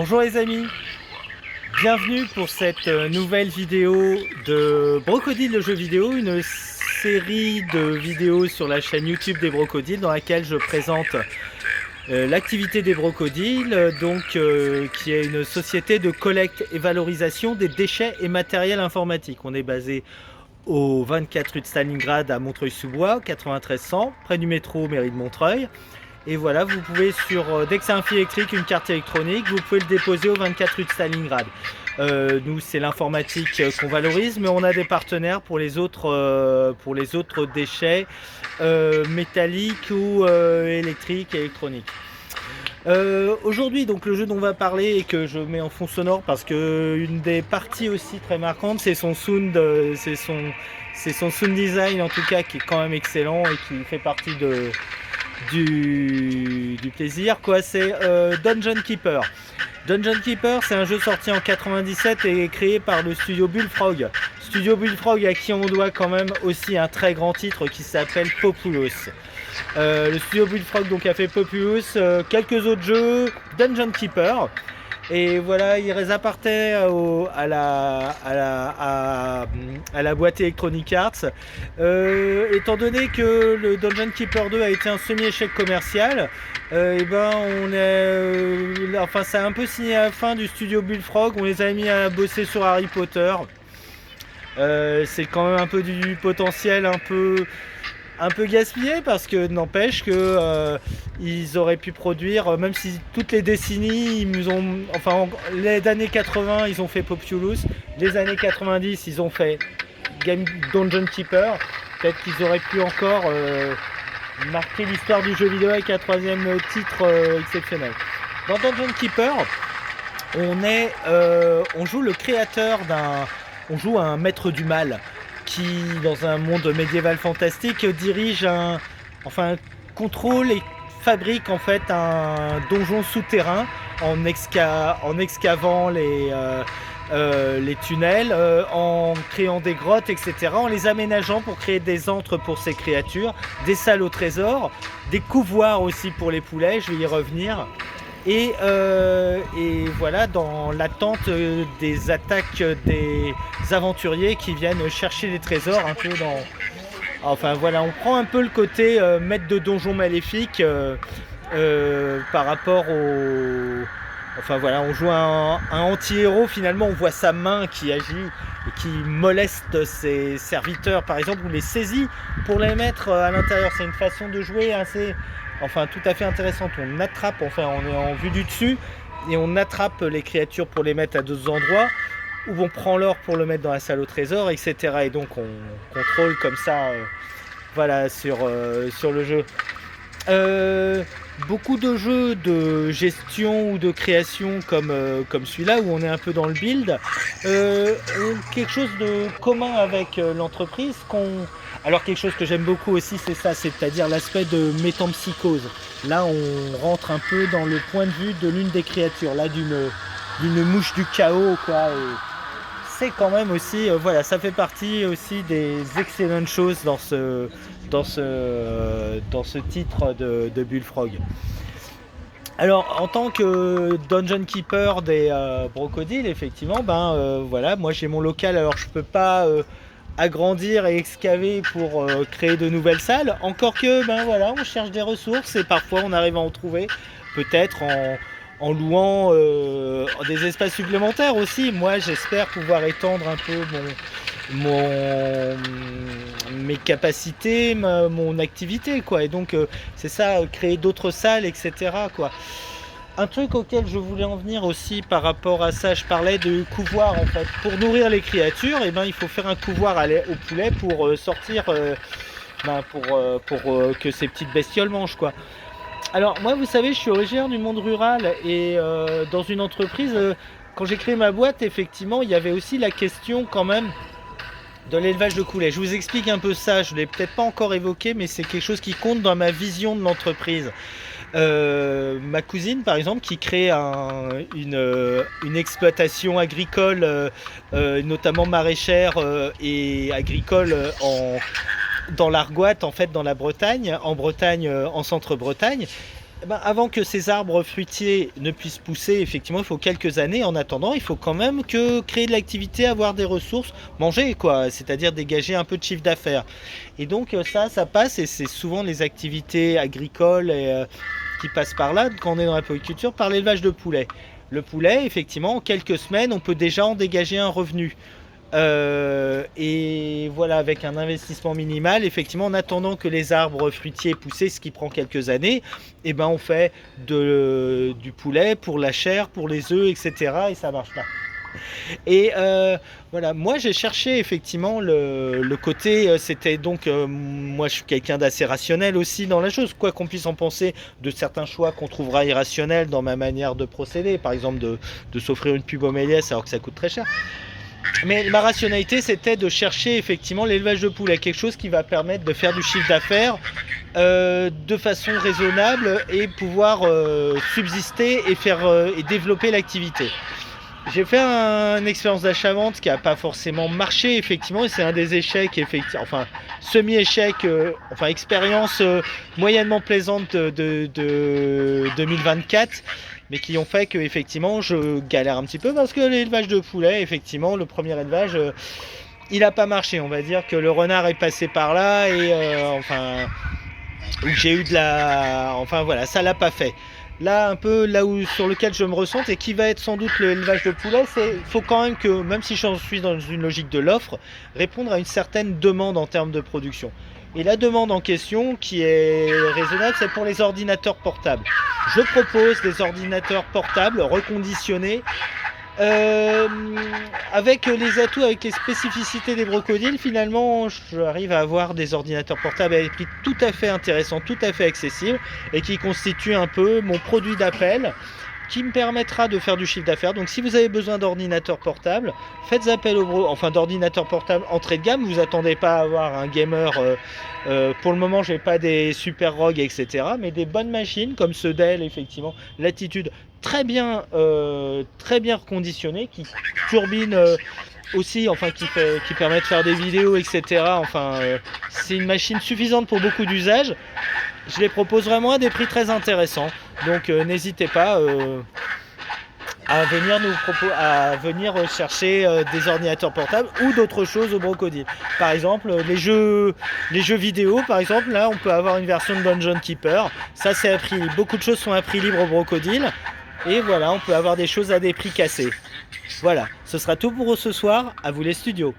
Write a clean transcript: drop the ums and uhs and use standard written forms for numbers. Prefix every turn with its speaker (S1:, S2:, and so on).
S1: Bonjour les amis, bienvenue pour cette nouvelle vidéo de Brocodile le jeu vidéo, une série de vidéos sur la chaîne YouTube des Brocodiles dans laquelle je présente l'activité des Brocodiles, qui est une société de collecte et valorisation des déchets et matériel informatique. On est basé au 24 rue de Stalingrad à Montreuil-sous-Bois, 93 100, près du métro mairie de Montreuil. Et voilà, vous pouvez dès que c'est un fil électrique, une carte électronique, vous pouvez le déposer au 24 rue de Stalingrad. Nous, c'est l'informatique qu'on valorise, mais on a des partenaires pour les autres déchets métalliques ou électriques et électroniques. Aujourd'hui, donc le jeu dont on va parler et que je mets en fond sonore parce que une des parties aussi très marquantes, c'est son sound, c'est son sound design en tout cas qui est quand même excellent et qui fait partie du plaisir, quoi. C'est Dungeon Keeper. Dungeon Keeper, c'est un jeu sorti en 97 et créé par le studio Bullfrog. Studio Bullfrog à qui on doit quand même aussi un très grand titre qui s'appelle Populous. Le studio Bullfrog donc a fait Populous, quelques autres jeux, Dungeon Keeper. Et voilà, il les appartenait à la boîte Electronic Arts. Étant donné que le Dungeon Keeper 2 a été un semi-échec commercial, ça a un peu signé à la fin du studio Bullfrog. On les a mis à bosser sur Harry Potter. C'est quand même un peu du potentiel un peu gaspillé parce que n'empêche que ils auraient pu produire, même si toutes les décennies les années 80 ils ont fait Populous, les années 90 ils ont fait Dungeon Keeper, peut-être qu'ils auraient pu encore marquer l'histoire du jeu vidéo avec un troisième titre exceptionnel. Dans Dungeon Keeper, on joue le créateur on joue un maître du mal qui, dans un monde médiéval fantastique, contrôle et fabrique en fait un donjon souterrain en excavant les tunnels, en créant des grottes, etc., en les aménageant pour créer des antres pour ces créatures, des salles au trésor, des couvoirs aussi pour les poulets, je vais y revenir. Et voilà, dans l'attente des attaques des aventuriers qui viennent chercher les trésors, un peu on prend un peu le côté maître de donjon maléfique par rapport on joue un anti-héros, finalement on voit sa main qui agit et qui moleste ses serviteurs par exemple, ou les saisit pour les mettre à l'intérieur. C'est une façon de jouer tout à fait intéressante. On est en vue du dessus et on attrape les créatures pour les mettre à d'autres endroits, où on prend l'or pour le mettre dans la salle au trésor, etc. Et donc on contrôle comme ça sur le jeu. Beaucoup de jeux de gestion ou de création comme celui-là, où on est un peu dans le build, ont quelque chose de commun avec l'entreprise. Alors quelque chose que j'aime beaucoup aussi, c'est ça, c'est-à-dire l'aspect de métampsychose. Là on rentre un peu dans le point de vue de l'une des créatures, là d'une mouche du chaos, quoi. Et c'est quand même aussi, ça fait partie aussi des excellentes choses dans ce titre de Bullfrog. Alors en tant que Dungeon Keeper des Brocodiles, effectivement, moi j'ai mon local, alors je peux pas agrandir et excaver pour créer de nouvelles salles, encore que on cherche des ressources et parfois on arrive à en trouver, peut-être en louant des espaces supplémentaires aussi. Moi j'espère pouvoir étendre un peu mes capacités, mon activité, quoi. Et donc c'est ça, créer d'autres salles, etc., quoi. Un truc auquel je voulais en venir aussi par rapport à ça, je parlais de couvoir en fait. Pour nourrir les créatures, il faut faire un couvoir au poulet pour sortir, pour que ces petites bestioles mangent, quoi. Alors moi, vous savez, je suis originaire du monde rural et dans une entreprise, quand j'ai créé ma boîte, effectivement, il y avait aussi la question quand même de l'élevage de poulets. Je vous explique un peu ça, je ne l'ai peut-être pas encore évoqué, mais c'est quelque chose qui compte dans ma vision de l'entreprise. Ma cousine par exemple qui crée une exploitation agricole, notamment maraîchère et agricole dans l'Argoat, en fait dans la Bretagne, en centre-Bretagne. Avant que ces arbres fruitiers ne puissent pousser, effectivement, il faut quelques années. En attendant, il faut quand même que créer de l'activité, avoir des ressources, manger, quoi, c'est-à-dire dégager un peu de chiffre d'affaires. Et donc ça passe, et c'est souvent les activités agricoles qui passent par là, quand on est dans la polyculture, par l'élevage de poulets. Le poulet, effectivement, en quelques semaines, on peut déjà en dégager un revenu. Et voilà, avec un investissement minimal, effectivement, en attendant que les arbres fruitiers poussent, ce qui prend quelques années, et ben on fait du poulet pour la chair, pour les œufs, etc. Et ça marche pas. Et voilà, moi j'ai cherché effectivement le côté, c'était donc, moi je suis quelqu'un d'assez rationnel aussi dans la chose, quoi qu'on puisse en penser de certains choix qu'on trouvera irrationnels dans ma manière de procéder, par exemple de s'offrir une pub au Méliès alors que ça coûte très cher. Mais ma rationalité, c'était de chercher effectivement l'élevage de poules, quelque chose qui va permettre de faire du chiffre d'affaires de façon raisonnable et pouvoir subsister et développer l'activité. J'ai fait une expérience d'achat-vente qui n'a pas forcément marché, effectivement, et c'est un des échecs, enfin semi-échec, enfin expérience moyennement plaisante de 2024, mais qui ont fait que effectivement je galère un petit peu parce que l'élevage de poulets, effectivement, le premier élevage, il n'a pas marché. On va dire que le renard est passé par là et enfin où j'ai eu enfin voilà, ça l'a pas fait. Là, un peu là où sur lequel je me ressens et qui va être sans doute l'élevage de poulets, c'est il faut quand même que, même si je suis dans une logique de l'offre, répondre à une certaine demande en termes de production. Et la demande en question, qui est raisonnable, c'est pour les ordinateurs portables. Je propose des ordinateurs portables reconditionnés avec les atouts, avec les spécificités des brocodiles. Finalement, j'arrive à avoir des ordinateurs portables à des prix tout à fait intéressants, tout à fait accessibles, et qui constituent un peu mon produit d'appel, qui me permettra de faire du chiffre d'affaires. Donc si vous avez besoin d'ordinateurs portables, faites appel d'ordinateurs portables entrée de gamme. Vous attendez pas à avoir un gamer. Pour le moment, j'ai pas des super ROG, etc. Mais des bonnes machines comme ce Dell, effectivement, Latitude, très bien reconditionné, qui turbine aussi, enfin qui permet de faire des vidéos, etc. Enfin, c'est une machine suffisante pour beaucoup d'usages. Je les propose vraiment à des prix très intéressants. Donc n'hésitez pas à venir chercher des ordinateurs portables ou d'autres choses au Brocodile. Par exemple, les jeux vidéo, par exemple, là on peut avoir une version de Dungeon Keeper. Ça c'est à prix libre. Beaucoup de choses sont à prix libre au Brocodile. Et voilà, on peut avoir des choses à des prix cassés. Voilà, ce sera tout pour ce soir. À vous les studios.